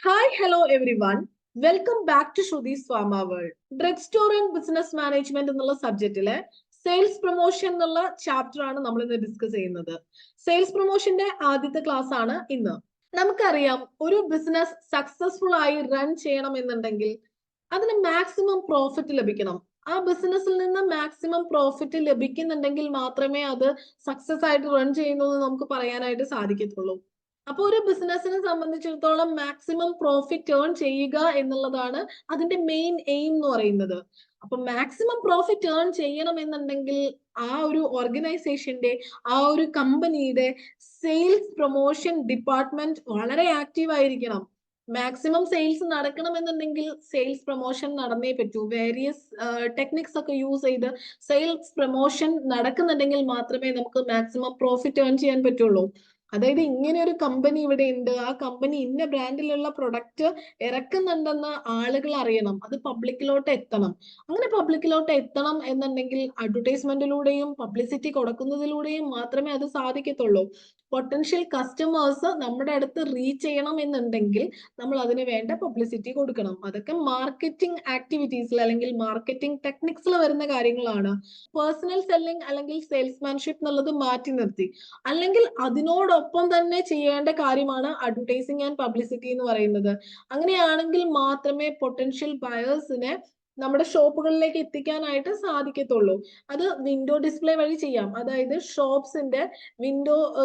Hi, hello everyone. Welcome back to Shrudi's Pharma World. Drug store and business management എന്നുള്ള സബ്ജക്റ്റിലെ sales promotion എന്നുള്ള chapter ആണ് നമ്മൾ ഇന്ന് discuss ചെയ്യുന്നത്. സെയിൽസ് പ്രൊമോഷന്റെ ആദ്യത്തെ ക്ലാസ് ആണ് ഇന്ന്. നമുക്കറിയാം, ഒരു ബിസിനസ് സക്സസ്ഫുൾ ആയി റൺ ചെയ്യണം എന്നുണ്ടെങ്കിൽ അതിന് മാക്സിമം പ്രോഫിറ്റ് ലഭിക്കണം. ആ ബിസിനസ്സിൽ നിന്ന് മാക്സിമം പ്രോഫിറ്റ് ലഭിക്കുന്നുണ്ടെങ്കിൽ മാത്രമേ അത് സക്സസ് ആയിട്ട് റൺ ചെയ്യുന്നു എന്ന് നമുക്ക് പറയാനായിട്ട് സാധിക്കത്തുള്ളൂ. അപ്പൊ ഒരു ബിസിനസിനെ സംബന്ധിച്ചിടത്തോളം മാക്സിമം പ്രോഫിറ്റ് ഏൺ ചെയ്യുക എന്നുള്ളതാണ് അതിന്റെ മെയിൻ എയിം എന്ന് പറയുന്നത്. അപ്പൊ മാക്സിമം പ്രോഫിറ്റ് ഏൺ ചെയ്യണം എന്നുണ്ടെങ്കിൽ ആ ഒരു ഓർഗനൈസേഷന്റെ, ആ ഒരു കമ്പനിയുടെ സെയിൽസ് പ്രൊമോഷൻ ഡിപ്പാർട്ട്മെന്റ് വളരെ ആക്റ്റീവ് ആയിരിക്കണം. മാക്സിമം സെയിൽസ് നടക്കണമെന്നുണ്ടെങ്കിൽ സെയിൽസ് പ്രൊമോഷൻ നടന്നേ പറ്റൂ. വേരിയസ് ടെക്നിക്സ് ഒക്കെ യൂസ് ചെയ്ത് സെയിൽസ് പ്രൊമോഷൻ നടക്കുന്നുണ്ടെങ്കിൽ മാത്രമേ നമുക്ക് മാക്സിമം പ്രോഫിറ്റ് ഏൺ ചെയ്യാൻ പറ്റുള്ളൂ. അതായത് ഇങ്ങനെ ഒരു കമ്പനി ഇവിടെ ഉണ്ട്, ആ കമ്പനി ഇന്ന ബ്രാൻഡിലുള്ള പ്രൊഡക്റ്റ് ഇറക്കുന്നുണ്ടെന്ന് ആളുകൾ അറിയണം, അത് പബ്ലിക്കിലോട്ട് എത്തണം. അങ്ങനെ പബ്ലിക്കിലോട്ട് എത്തണം എന്നുണ്ടെങ്കിൽ അഡ്വർടൈസ്മെന്റിലൂടെയും പബ്ലിസിറ്റി കൊടുക്കുന്നതിലൂടെയും മാത്രമേ അത് സാധിക്കത്തുള്ളൂ. പൊട്ടൻഷ്യൽ കസ്റ്റമേഴ്സ് നമ്മുടെ അടുത്ത് റീച്ച് ചെയ്യണം എന്നുണ്ടെങ്കിൽ നമ്മൾ അതിന് വേണ്ട പബ്ലിസിറ്റി കൊടുക്കണം. അതൊക്കെ മാർക്കറ്റിംഗ് ആക്ടിവിറ്റീസിൽ അല്ലെങ്കിൽ മാർക്കറ്റിംഗ് ടെക്നിക്സിൽ വരുന്ന കാര്യങ്ങളാണ്. പേഴ്സണൽ സെല്ലിംഗ് അല്ലെങ്കിൽ സെയിൽസ്മാൻഷിപ്പ് എന്നുള്ളത് മാറ്റി നിർത്തി, അല്ലെങ്കിൽ അതിനോടൊപ്പം തന്നെ ചെയ്യേണ്ട കാര്യമാണ് അഡ്വർടൈസിങ് ആൻഡ് പബ്ലിസിറ്റി എന്ന് പറയുന്നത്. അങ്ങനെയാണെങ്കിൽ മാത്രമേ പൊട്ടൻഷ്യൽ ബയേഴ്സിനെ നമ്മുടെ ഷോപ്പുകളിലേക്ക് എത്തിക്കാനായിട്ട് സാധിക്കത്തുള്ളൂ. അത് വിൻഡോ ഡിസ്പ്ലേ വഴി ചെയ്യാം. അതായത് ഷോപ്സിന്റെ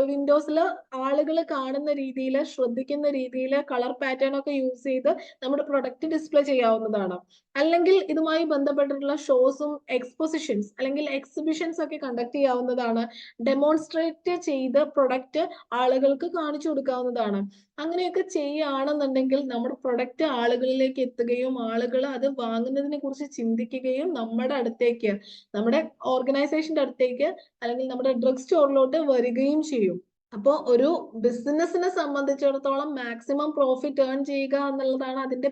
വിൻഡോസിൽ ആളുകൾ കാണുന്ന രീതിയിൽ, ശ്രദ്ധിക്കുന്ന രീതിയിൽ കളർ പാറ്റേൺ ഒക്കെ യൂസ് ചെയ്ത് നമ്മുടെ പ്രൊഡക്റ്റ് ഡിസ്പ്ലേ ചെയ്യാവുന്നതാണ്. അല്ലെങ്കിൽ ഇതുമായി ബന്ധപ്പെട്ടിട്ടുള്ള ഷോസും എക്സ്പോസിഷൻസ് അല്ലെങ്കിൽ എക്സിബിഷൻസ് ഒക്കെ കണ്ടക്ട് ചെയ്യാവുന്നതാണ്. ഡെമോൺസ്ട്രേറ്റ് ചെയ്ത് പ്രൊഡക്റ്റ് ആളുകൾക്ക് കാണിച്ചു കൊടുക്കാവുന്നതാണ്. അങ്ങനെയൊക്കെ ചെയ്യുകയാണെന്നുണ്ടെങ്കിൽ നമ്മുടെ പ്രൊഡക്റ്റ് ആളുകളിലേക്ക് എത്തുകയും ആളുകൾ അത് വാങ്ങുന്നതിനെ കുറിച്ച് ചിന്തിക്കുകയും നമ്മുടെ അടുത്തേക്ക്, നമ്മുടെ ഓർഗനൈസേഷന്റെ അടുത്തേക്ക് അല്ലെങ്കിൽ നമ്മുടെ ഡ്രഗ് സ്റ്റോറിലോട്ട് വരികയും ചെയ്യും. അപ്പോൾ ഒരു ബിസിനസിനെ സംബന്ധിച്ചിടത്തോളം മാക്സിമം പ്രോഫിറ്റ് ഏൺ ചെയ്യുക എന്നുള്ളതാണ് അതിന്റെ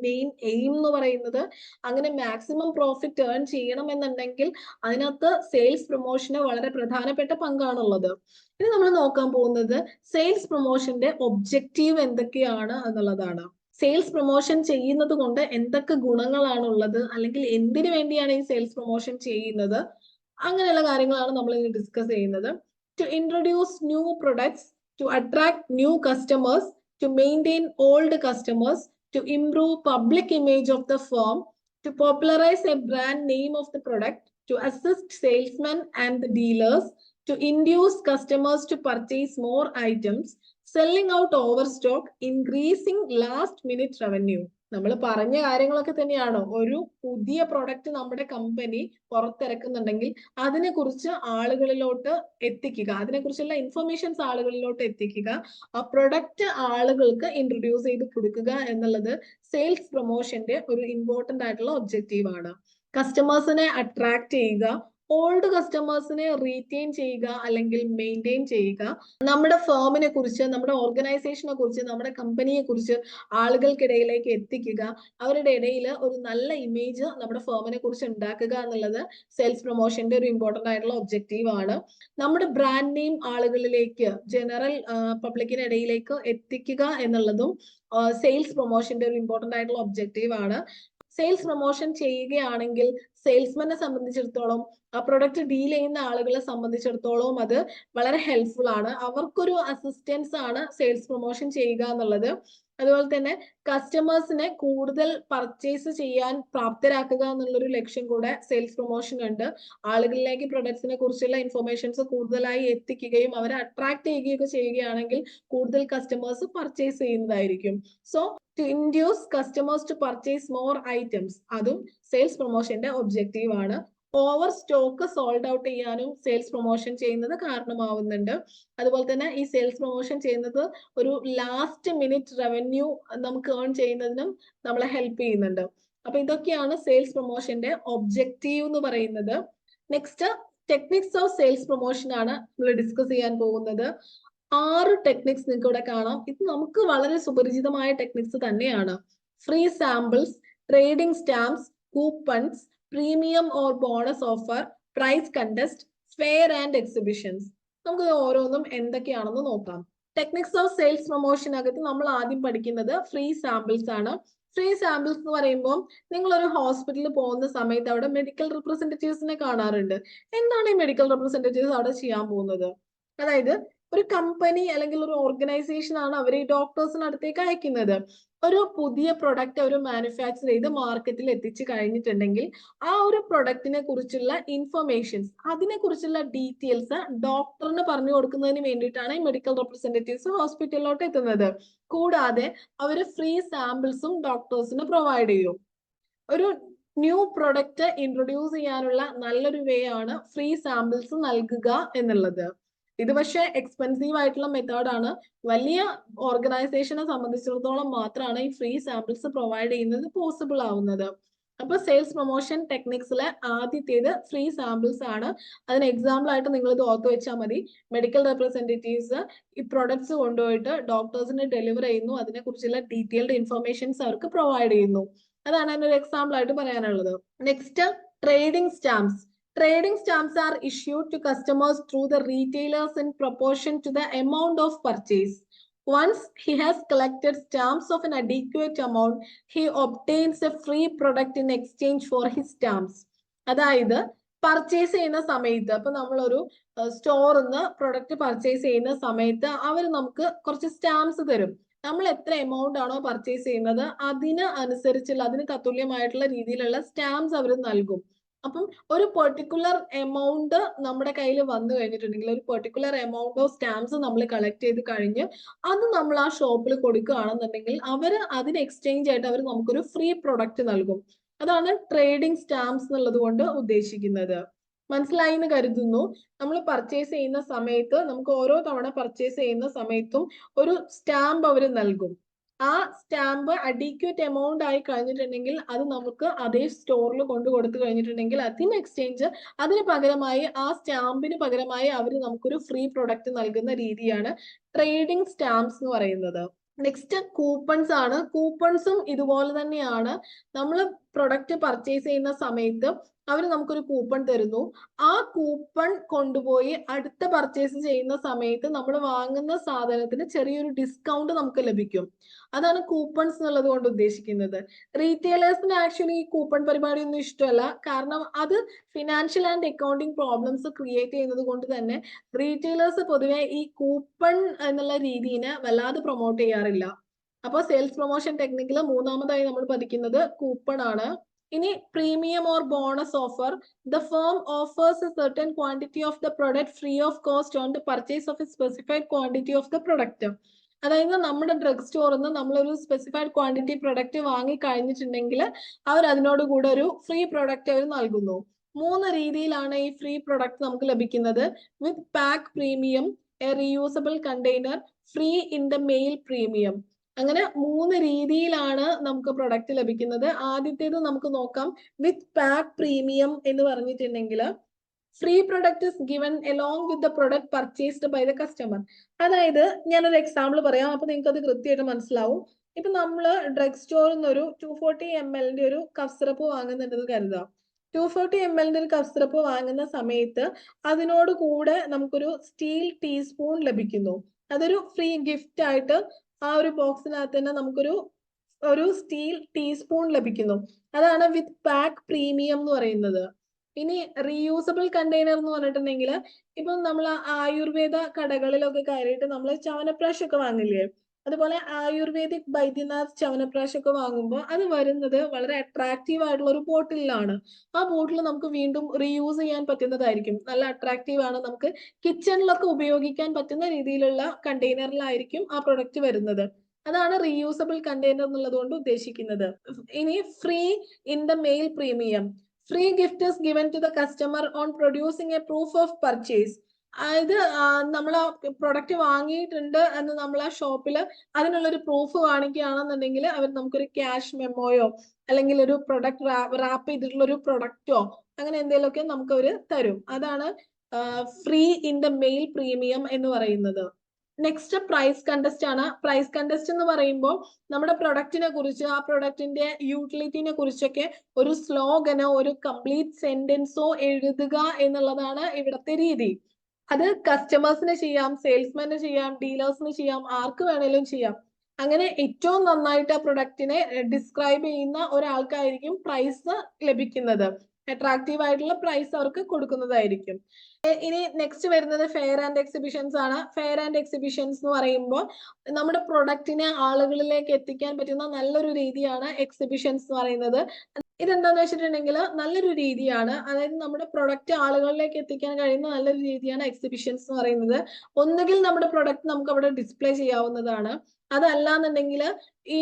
മെയിൻ എയിം എന്ന് പറയുന്നത്. അങ്ങനെ മാക്സിമം പ്രോഫിറ്റ് ഏൺ ചെയ്യണം എന്നുണ്ടെങ്കിൽ അതിനകത്ത് സെയിൽസ് പ്രൊമോഷന് വളരെ പ്രധാനപ്പെട്ട പങ്കാണുള്ളത്. ഇനി നമ്മൾ നോക്കാൻ പോകുന്നത് സെയിൽസ് പ്രൊമോഷന്റെ ഒബ്ജക്റ്റീവ് എന്തൊക്കെയാണ് എന്നുള്ളതാണ്. സെയിൽസ് പ്രൊമോഷൻ ചെയ്യുന്നത് കൊണ്ട് എന്തൊക്കെ ഗുണങ്ങളാണ് ഉള്ളത്, അല്ലെങ്കിൽ എന്തിനു വേണ്ടിയാണ് ഈ സെയിൽസ് പ്രൊമോഷൻ ചെയ്യുന്നത്, അങ്ങനെയുള്ള കാര്യങ്ങളാണ് നമ്മൾ ഇനി ഡിസ്കസ് ചെയ്യുന്നത്. To introduce new products, to attract new customers, to maintain old customers, to improve public image of the firm, to popularize a brand name of the product, to assist salesmen and the dealers, to induce customers to purchase more items, selling out overstock, increasing last minute revenue. നമ്മൾ പറഞ്ഞ കാര്യങ്ങളൊക്കെ തന്നെയാണ്. ഒരു പുതിയ product നമ്മുടെ company പുറത്തിറക്കുന്നുണ്ടെങ്കിൽ അതിനെക്കുറിച്ച് ആളുകളിലോട്ട് എത്തിക്കുക, അതിനെക്കുറിച്ചുള്ള ഇൻഫർമേഷൻസ് ആളുകളിലോട്ട് എത്തിക്കുക, ആ പ്രൊഡക്റ്റ് ആളുകൾക്ക് ഇൻട്രൊഡ്യൂസ് ചെയ്ത് കൊടുക്കുക എന്നുള്ളത് സെയിൽസ് പ്രൊമോഷന്റെ ഒരു ഇമ്പോർട്ടന്റ് ആയിട്ടുള്ള ഒബ്ജക്റ്റീവ് ആണ്. കസ്റ്റമേഴ്സിനെ അട്രാക്ട് ചെയ്യുക, ഓൾഡ് കസ്റ്റമേഴ്സിനെ റീറ്റെയിൻ ചെയ്യുക അല്ലെങ്കിൽ മെയിൻറ്റെയിൻ ചെയ്യുക, നമ്മുടെ ഫേമിനെ കുറിച്ച്, നമ്മുടെ ഓർഗനൈസേഷനെ കുറിച്ച്, നമ്മുടെ കമ്പനിയെ കുറിച്ച് ആളുകൾക്കിടയിലേക്ക് എത്തിക്കുക, അവരുടെ ഇടയിൽ ഒരു നല്ല ഇമേജ് നമ്മുടെ ഫേമിനെ കുറിച്ച് ഉണ്ടാക്കുക എന്നുള്ളത് സെയിൽസ് പ്രൊമോഷന്റെ ഒരു ഇമ്പോർട്ടന്റ് ആയിട്ടുള്ള ഒബ്ജക്റ്റീവ് ആണ്. നമ്മുടെ ബ്രാൻഡ് നെയിം ആളുകളിലേക്ക്, ജനറൽ പബ്ലിക്കിനിടയിലേക്ക് എത്തിക്കുക എന്നുള്ളതും സെയിൽസ് പ്രൊമോഷന്റെ ഒരു ഇമ്പോർട്ടന്റ് ആയിട്ടുള്ള ഒബ്ജക്റ്റീവ് ആണ്. സെയിൽസ് പ്രൊമോഷൻ ചെയ്യുകയാണെങ്കിൽ സെയിൽസ്മാനെ സംബന്ധിച്ചിടത്തോളം, ആ പ്രൊഡക്റ്റ് ഡീൽ ചെയ്യുന്ന ആളുകളെ സംബന്ധിച്ചിടത്തോളം അത് വളരെ ഹെൽപ്ഫുൾ ആണ്. അവർക്കൊരു അസിസ്റ്റൻസ് ആണ് സെയിൽസ് പ്രൊമോഷൻ ചെയ്യുക എന്നുള്ളത്. അതുപോലെ തന്നെ കസ്റ്റമേഴ്സിനെ കൂടുതൽ പർച്ചേസ് ചെയ്യാൻ പ്രാപ്തരാക്കുക എന്നുള്ളൊരു ലക്ഷ്യം കൂടെ സെയിൽസ് പ്രൊമോഷൻ ഉണ്ട്. ആളുകളിലേക്ക് പ്രൊഡക്ട്സിനെ കുറിച്ചുള്ള ഇൻഫർമേഷൻസ് കൂടുതലായി എത്തിക്കുകയും അവരെ അട്രാക്ട് ചെയ്യുകയൊക്കെ ചെയ്യുകയാണെങ്കിൽ കൂടുതൽ കസ്റ്റമേഴ്സ് പർച്ചേസ് ചെയ്യുന്നതായിരിക്കും. So to induce customers to purchase more items, അതും സെയിൽസ് പ്രൊമോഷന്റെ ഒബ്ജക്റ്റീവ് ആണ്. ഓവർ സ്റ്റോക്ക് സോൾഡ് ഔട്ട് ചെയ്യാനും സെയിൽസ് പ്രൊമോഷൻ ചെയ്യുന്നത് കാരണമാവുന്നുണ്ട്. അതുപോലെ തന്നെ ഈ സെയിൽസ് പ്രൊമോഷൻ ചെയ്യുന്നത് ഒരു ലാസ്റ്റ് മിനിറ്റ് റവന്യൂ നമുക്ക് ഏൺ ചെയ്യുന്നതിനും നമ്മളെ ഹെൽപ്പ് ചെയ്യുന്നുണ്ട്. അപ്പൊ ഇതൊക്കെയാണ് സെയിൽസ് പ്രൊമോഷന്റെ ഒബ്ജക്റ്റീവ് എന്ന് പറയുന്നത്. Next, techniques of sales promotion ആണ് നമ്മൾ ഡിസ്കസ് ചെയ്യാൻ പോകുന്നത്. 6 ടെക്നിക്സ് നിങ്ങൾക്ക് ഇവിടെ കാണാം. ഇത് നമുക്ക് വളരെ സുപരിചിതമായ ടെക്നിക്സ് തന്നെയാണ്. Free samples, trading stamps, coupons, premium or bonus offer, prize contest, fair and exhibitions. നമുക്ക് ഓരോന്നും എന്തൊക്കെയാണെന്ന് നോക്കാം. ടെക്നിക്സ് ഓഫ് സെയിൽസ് പ്രൊമോഷൻ അകത്ത് നമ്മൾ ആദ്യം പഠിക്കുന്നത് ഫ്രീ സാമ്പിൾസ് ആണ്. ഫ്രീ സാമ്പിൾസ് എന്ന് പറയുമ്പോൾ നിങ്ങൾ ഒരു ഹോസ്പിറ്റലിൽ പോകുന്ന സമയത്ത് അവിടെ മെഡിക്കൽ റിപ്രസെന്റേറ്റീവ്സിനെ കാണാറുണ്ട്. എന്താണ് ഈ മെഡിക്കൽ റിപ്രസെന്റേറ്റീവ്സ് അവിടെ ചെയ്യാൻ പോകുന്നത്? അതായത് ഒരു കമ്പനി അല്ലെങ്കിൽ ഒരു ഓർഗനൈസേഷൻ ആണ് അവർ ഈ ഡോക്ടേഴ്സിന് അടുത്തേക്ക് അയക്കുന്നത്. ഒരു പുതിയ പ്രൊഡക്റ്റ് അവർ മാനുഫാക്ചർ ചെയ്ത് മാർക്കറ്റിൽ എത്തിച്ചു കഴിഞ്ഞിട്ടുണ്ടെങ്കിൽ ആ ഒരു പ്രൊഡക്റ്റിനെ കുറിച്ചുള്ള ഇൻഫർമേഷൻസ്, അതിനെ കുറിച്ചുള്ള ഡീറ്റെയിൽസ് ഡോക്ടറിന് പറഞ്ഞു കൊടുക്കുന്നതിന് വേണ്ടിയിട്ടാണ് ഈ മെഡിക്കൽ റെപ്രസെന്റേറ്റീവ്സ് ഹോസ്പിറ്റലിലോട്ട് എത്തുന്നത്. കൂടാതെ അവർ ഫ്രീ സാമ്പിൾസും ഡോക്ടേഴ്സിന് പ്രൊവൈഡ് ചെയ്യും. ഒരു ന്യൂ പ്രൊഡക്റ്റ് ഇൻട്രൊഡ്യൂസ് ചെയ്യാനുള്ള നല്ലൊരു വേ ആണ് ഫ്രീ സാമ്പിൾസ് നൽകുക എന്നുള്ളത്. ഇത് പക്ഷേ എക്സ്പെൻസീവ് ആയിട്ടുള്ള മെത്തേഡാണ്. വലിയ ഓർഗനൈസേഷനെ സംബന്ധിച്ചിടത്തോളം മാത്രമാണ് ഈ ഫ്രീ സാമ്പിൾസ് പ്രൊവൈഡ് ചെയ്യുന്നത് പോസിബിൾ ആവുന്നത്. അപ്പൊ സെയിൽസ് പ്രൊമോഷൻ ടെക്നിക്സിലെ ആദ്യത്തേത് ഫ്രീ സാമ്പിൾസ് ആണ്. അതിന് എക്സാമ്പിൾ ആയിട്ട് നിങ്ങൾ ഇത് ഓർത്ത് വെച്ചാൽ മതി. മെഡിക്കൽ റെപ്രസെന്റേറ്റീവ്സ് ഈ പ്രൊഡക്ട്സ് കൊണ്ടുപോയിട്ട് ഡോക്ടേഴ്സിന് ഡെലിവർ ചെയ്യുന്നു, അതിനെക്കുറിച്ചുള്ള ഡീറ്റെയിൽഡ് ഇൻഫർമേഷൻസ് അവർക്ക് പ്രൊവൈഡ് ചെയ്യുന്നു. അതാണ് അതിനൊരു എക്സാമ്പിൾ ആയിട്ട് പറയാനുള്ളത്. Next, trading stamps. Trading stamps are issued to customers through the retailers in proportion to the amount of purchase. Once he has collected stamps of an adequate amount, he obtains a free product in exchange for his stamps. അതായത് purchase ചെയ്യുന്ന സമയത്ത്, അപ്പൊ നമ്മളൊരു സ്റ്റോറിൽ നിന്ന് product purchase ചെയ്യുന്ന സമയത്ത് അവർ നമുക്ക് കുറച്ച് സ്റ്റാമ്പ്സ് തരും. നമ്മൾ എത്ര എമൗണ്ട് ആണോ പർച്ചേസ് ചെയ്യുന്നത് അതിന് അനുസരിച്ചുള്ള, അതിന് തത്തുല്യമായിട്ടുള്ള രീതിയിലുള്ള സ്റ്റാമ്പ്സ് അവർ നൽകും. അപ്പം ഒരു പെർട്ടിക്കുലർ എമൗണ്ട് നമ്മുടെ കയ്യിൽ വന്നു കഴിഞ്ഞിട്ടുണ്ടെങ്കിൽ, ഒരു പെർട്ടിക്കുലർ എമൗണ്ട് ഓഫ് സ്റ്റാമ്പ്സ് നമ്മൾ കളക്ട് ചെയ്ത് കഴിഞ്ഞ് അത് നമ്മൾ ആ ഷോപ്പിൽ കൊടുക്കുകയാണെന്നുണ്ടെങ്കിൽ അവർ അതിന് എക്സ്ചേഞ്ച് ആയിട്ട് അവർ നമുക്കൊരു ഫ്രീ പ്രൊഡക്റ്റ് നൽകും. അതാണ് ട്രേഡിംഗ് സ്റ്റാമ്പ്സ് എന്നുള്ളത് കൊണ്ട് ഉദ്ദേശിക്കുന്നത്. മനസ്സിലായി എന്ന് കരുതുന്നു. നമ്മൾ പർച്ചേസ് ചെയ്യുന്ന സമയത്ത് നമുക്ക് ഓരോ തവണ പർച്ചേസ് ചെയ്യുന്ന സമയത്തും ഒരു സ്റ്റാമ്പ് അവർ നൽകും. ആ സ്റ്റാമ്പ് അഡീക്വേറ്റ് എമൗണ്ട് ആയി കഴിഞ്ഞിട്ടുണ്ടെങ്കിൽ അത് നമുക്ക് അതേ സ്റ്റോറിൽ കൊണ്ടു കൊടുത്തു കഴിഞ്ഞിട്ടുണ്ടെങ്കിൽ അതിന് എക്സ്ചേഞ്ച്, അതിന് പകരമായി ആ സ്റ്റാമ്പിന് പകരമായി അവർ നമുക്കൊരു ഫ്രീ പ്രൊഡക്റ്റ് നൽകുന്ന രീതിയാണ് ട്രേഡിംഗ് സ്റ്റാമ്പ്സ് എന്ന് പറയുന്നത്. നെക്സ്റ്റ് കൂപ്പൺസ് ആണ്. കൂപ്പൺസും ഇതുപോലെ തന്നെയാണ്. നമ്മൾ പ്രൊഡക്റ്റ് പർച്ചേസ് ചെയ്യുന്ന സമയത്ത് അവർ നമുക്കൊരു കൂപ്പൺ തരുന്നു. ആ കൂപ്പൺ കൊണ്ടുപോയി അടുത്ത പർച്ചേസ് ചെയ്യുന്ന സമയത്ത് നമ്മൾ വാങ്ങുന്ന സാധനത്തിന് ചെറിയൊരു ഡിസ്കൗണ്ട് നമുക്ക് ലഭിക്കും. അതാണ് കൂപ്പൺസ് എന്നുള്ളത് കൊണ്ട് ഉദ്ദേശിക്കുന്നത്. റീറ്റെയിലേഴ്സിന് ആക്ച്വലി ഈ കൂപ്പൺ പരിപാടി ഒന്നും ഇഷ്ടമല്ല. കാരണം അത് financial and accounting problems create ചെയ്യുന്നത് കൊണ്ട് തന്നെ റീറ്റെയിലേഴ്സ് പൊതുവെ ഈ കൂപ്പൺ എന്നുള്ള രീതിനെ വല്ലാതെ പ്രൊമോട്ട് ചെയ്യാറില്ല. അപ്പൊ സെയിൽസ് പ്രൊമോഷൻ ടെക്നിക്കിൽ മൂന്നാമതായി നമ്മൾ പഠിക്കുന്നത് കൂപ്പൺ ആണ്. ഇനി premium or bonus offer. The firm offers A certain quantity of the product free of cost on the purchase of A specified quantity of the product. അതായത് നമ്മുടെ ഡ്രഗ് സ്റ്റോറിൽ നിന്ന് നമ്മളൊരു സ്പെസിഫൈഡ് ക്വാണ്ടിറ്റി പ്രൊഡക്റ്റ് വാങ്ങി കഴിഞ്ഞിട്ടുണ്ടെങ്കിൽ അവർ അതിനോട് കൂടെ ഒരു ഫ്രീ പ്രൊഡക്റ്റ് അവർ നൽകുന്നു. 3 രീതിയിലാണ് ഈ ഫ്രീ പ്രൊഡക്റ്റ് നമുക്ക് ലഭിക്കുന്നത്. With pack premium, a reusable container, free in the mail premium. അങ്ങനെ 3 രീതിയിലാണ് നമുക്ക് പ്രൊഡക്റ്റ് ലഭിക്കുന്നത്. ആദ്യത്തേത് നമുക്ക് നോക്കാം. വിത്ത് പാക്ക് പ്രീമിയം എന്ന് പറഞ്ഞിട്ടുണ്ടെങ്കിൽ free product is given along with the product purchased by the customer. അതായത് ഞാനൊരു എക്സാമ്പിൾ പറയാം, അപ്പൊ നിങ്ങൾക്ക് അത് കൃത്യമായിട്ട് മനസ്സിലാവും. ഇപ്പൊ നമ്മൾ ഡ്രഗ് സ്റ്റോറിൽ നിന്ന് ഒരു 240 ml ഒരു കഫ് സിറപ്പ് വാങ്ങുന്നുണ്ടെന്ന് കരുതാം. 240 ml ഒരു കഫ് സിറപ്പ് വാങ്ങുന്ന സമയത്ത് അതിനോട് കൂടെ നമുക്കൊരു സ്റ്റീൽ ടീസ്പൂൺ ലഭിക്കുന്നു. അതൊരു ഫ്രീ ഗിഫ്റ്റ് ആയിട്ട് ആ ഒരു ബോക്സിനകത്ത് തന്നെ നമുക്കൊരു സ്റ്റീൽ ടീസ്പൂൺ ലഭിക്കുന്നു. അതാണ് വിത്ത് പാക്ക് പ്രീമിയം എന്ന് പറയുന്നത്. ഇനി റീയൂസബിൾ കണ്ടെയ്നർ എന്ന് പറഞ്ഞിട്ടുണ്ടെങ്കിൽ ഇപ്പം നമ്മൾ ആയുർവേദ കടകളിലൊക്കെ കയറിയിട്ട് നമ്മൾ ചവനപ്രാശ് ഒക്കെ വാങ്ങില്ലേ, അതുപോലെ ആയുർവേദിക് ബൈദ്യനാഥ് ചവനപ്രാശ് ഒക്കെ വാങ്ങുമ്പോൾ അത് വരുന്നത് വളരെ അട്രാക്റ്റീവ് ആയിട്ടുള്ള ഒരു ബോട്ടിലാണ്. ആ ബോട്ടിൽ നമുക്ക് വീണ്ടും റീയൂസ് ചെയ്യാൻ പറ്റുന്നതായിരിക്കും. നല്ല അട്രാക്റ്റീവ് ആണ്. നമുക്ക് കിച്ചണിലൊക്കെ ഉപയോഗിക്കാൻ പറ്റുന്ന രീതിയിലുള്ള കണ്ടെയ്നറിലായിരിക്കും ആ പ്രൊഡക്റ്റ് വരുന്നത്. അതാണ് റീയൂസബിൾ കണ്ടെയ്നർ എന്നുള്ളത് കൊണ്ട് ഉദ്ദേശിക്കുന്നത്. ഇനി free in the mail premium. Free gift is given to the customer on producing a proof of purchase. അതായത് നമ്മൾ ആ പ്രൊഡക്റ്റ് വാങ്ങിയിട്ടുണ്ട് എന്ന് നമ്മൾ ആ ഷോപ്പിൽ അതിനുള്ളൊരു പ്രൂഫ് കാണിക്കുകയാണെന്നുണ്ടെങ്കിൽ അവർ നമുക്കൊരു ക്യാഷ് മെമ്മോയോ അല്ലെങ്കിൽ ഒരു പ്രൊഡക്റ്റ് റാപ്പ് ചെയ്തിട്ടുള്ള ഒരു പ്രൊഡക്റ്റോ അങ്ങനെ എന്തെങ്കിലുമൊക്കെ നമുക്ക് അവർ തരും. അതാണ് free in the mail premium എന്ന് പറയുന്നത്. നെക്സ്റ്റ് പ്രൈസ് കണ്ടസ്റ്റ് ആണ്. പ്രൈസ് കണ്ടസ്റ്റ് എന്ന് പറയുമ്പോൾ നമ്മുടെ പ്രൊഡക്റ്റിനെ കുറിച്ച്, ആ പ്രൊഡക്റ്റിന്റെ യൂട്ടിലിറ്റിനെ കുറിച്ചൊക്കെ ഒരു സ്ലോഗനോ ഒരു കംപ്ലീറ്റ് സെന്റൻസോ എഴുതുക എന്നുള്ളതാണ് ഇവിടുത്തെ രീതി. അത് കസ്റ്റമേഴ്സിന് ചെയ്യാം, സെയിൽസ്മാന് ചെയ്യാം, ഡീലേഴ്സിന് ചെയ്യാം, ആർക്ക് വേണേലും ചെയ്യാം. അങ്ങനെ ഏറ്റവും നന്നായിട്ട് ആ പ്രൊഡക്റ്റിനെ ഡിസ്ക്രൈബ് ചെയ്യുന്ന ഒരാൾക്കായിരിക്കും പ്രൈസ് ലഭിക്കുന്നത്. അട്രാക്റ്റീവ് ആയിട്ടുള്ള പ്രൈസ് അവർക്ക് കൊടുക്കുന്നതായിരിക്കും. ഇനി നെക്സ്റ്റ് വരുന്നത് ഫെയർ ആൻഡ് എക്സിബിഷൻസ് ആണ്. ഫെയർ ആൻഡ് എക്സിബിഷൻസ് എന്ന് പറയുമ്പോൾ നമ്മുടെ പ്രൊഡക്റ്റിനെ ആളുകളിലേക്ക് എത്തിക്കാൻ പറ്റുന്ന നല്ലൊരു രീതിയാണ് എക്സിബിഷൻസ് എന്ന് പറയുന്നത്. ഇതെന്താന്ന് വെച്ചിട്ടുണ്ടെങ്കിൽ നല്ലൊരു രീതിയാണ്. അതായത് നമ്മുടെ പ്രൊഡക്റ്റ് ആളുകളിലേക്ക് എത്തിക്കാൻ കഴിയുന്ന നല്ലൊരു രീതിയാണ് എക്സിബിഷൻസ് എന്ന് പറയുന്നത്. ഒന്നുകിൽ നമ്മുടെ പ്രൊഡക്റ്റ് നമുക്ക് അവിടെ ഡിസ്പ്ലേ ചെയ്യാവുന്നതാണ്. അതല്ലാന്നുണ്ടെങ്കിൽ ഈ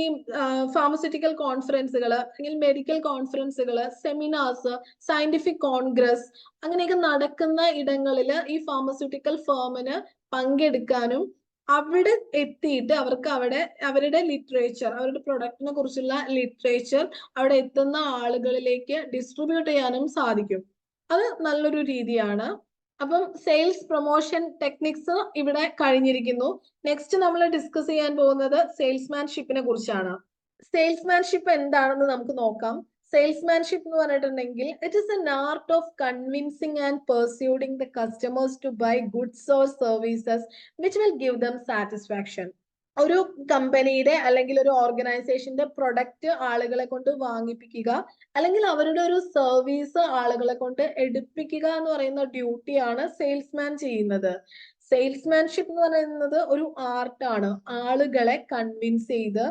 ഫാർമസ്യൂട്ടിക്കൽ കോൺഫറൻസുകൾ അല്ലെങ്കിൽ മെഡിക്കൽ കോൺഫറൻസുകൾ, സെമിനാർസ്, സയന്റിഫിക് കോൺഗ്രസ് അങ്ങനെയൊക്കെ നടക്കുന്ന ഇടങ്ങളിൽ ഈ ഫാർമസ്യൂട്ടിക്കൽ ഫേമിന് പങ്കെടുക്കാനും അവിടെ എത്തിയിട്ട് അവർക്ക് അവിടെ അവരുടെ ലിറ്ററേച്ചർ, അവരുടെ പ്രൊഡക്റ്റിനെ കുറിച്ചുള്ള ലിറ്ററേച്ചർ അവിടെ എത്തുന്ന ആളുകളിലേക്ക് ഡിസ്ട്രിബ്യൂട്ട് ചെയ്യാനും സാധിക്കും. അത് നല്ലൊരു രീതിയാണ്. അപ്പം സെയിൽസ് പ്രൊമോഷൻ ടെക്നിക്സ് ഇവിടെ കഴിഞ്ഞിരിക്കുന്നു. നെക്സ്റ്റ് നമ്മൾ ഡിസ്കസ് ചെയ്യാൻ പോകുന്നത് സെയിൽസ്മാൻഷിപ്പിനെ കുറിച്ചാണ്. സെയിൽസ്മാൻഷിപ്പ് എന്താണെന്ന് നമുക്ക് നോക്കാം. സെയിൽസ്മാൻഷിപ്പ് എന്ന് പറഞ്ഞിട്ടുണ്ടെങ്കിൽ it is an art of convincing and persuading the customers to buy goods or services which will give them satisfaction. ഒരു കമ്പനിയുടെ അല്ലെങ്കിൽ ഒരു ഓർഗനൈസേഷന്റെ പ്രൊഡക്റ്റ് ആളുകളെ കൊണ്ട് വാങ്ങിപ്പിക്കുക അല്ലെങ്കിൽ അവരുടെ ഒരു സർവീസ് ആളുകളെ കൊണ്ട് എടുപ്പിക്കുക എന്ന് പറയുന്ന ഡ്യൂട്ടിയാണ് സെയിൽസ്മാൻ ചെയ്യുന്നത്. സെയിൽസ്മാൻഷിപ്പ് എന്ന് പറയുന്നത് ഒരു ആർട്ടാണ്. ആളുകളെ കൺവിൻസ് ചെയ്ത്